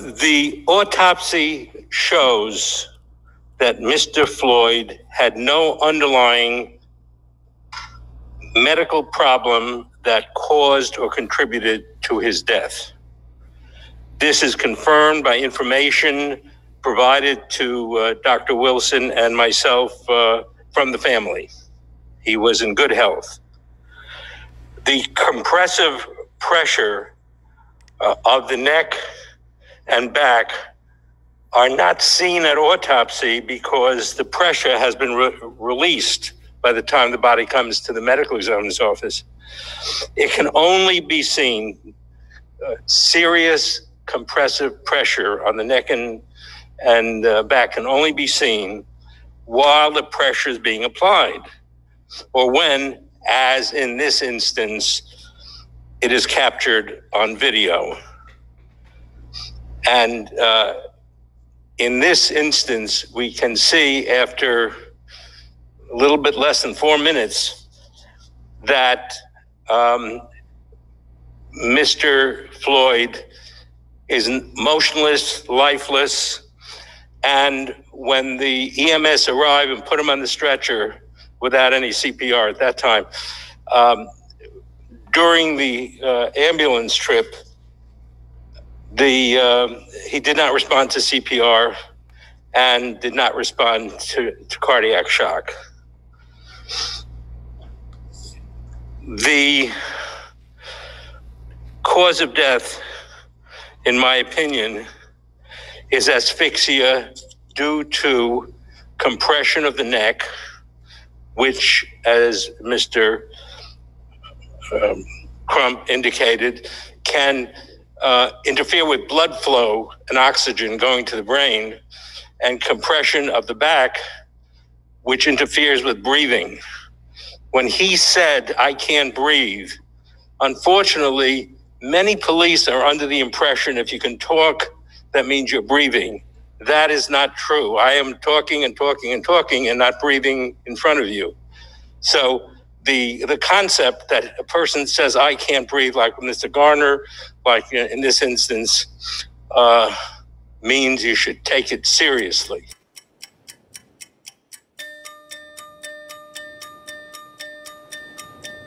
The autopsy shows that Mr. Floyd had no underlying medical problem that caused or contributed to his death. This is confirmed by information provided to Dr. Wilson and myself from the family. He was in good health. The compressive pressure of the neck and back are not seen at autopsy because the pressure has been released by the time the body comes to the medical examiner's office. It can only be seen, serious compressive pressure on the neck and back can only be seen while the pressure is being applied, or when, as in this instance, it is captured on video. And in this instance, we can see after a little bit less than 4 minutes that Mr. Floyd is motionless, lifeless, and when the EMS arrived and put him on the stretcher without any CPR at that time, during the ambulance trip, he did not respond to CPR and did not respond to cardiac shock. The cause of death, in my opinion, is asphyxia due to compression of the neck, which, as Mr. Crump indicated, can interfere with blood flow and oxygen going to the brain, and compression of the back, which interferes with breathing. When he said, "I can't breathe," unfortunately, many police are under the impression if you can talk, that means you're breathing. That is not true. I am talking and talking and talking and not breathing in front of you. So the concept that a person says, "I can't breathe," like Mr. Garner, like in this instance, means you should take it seriously.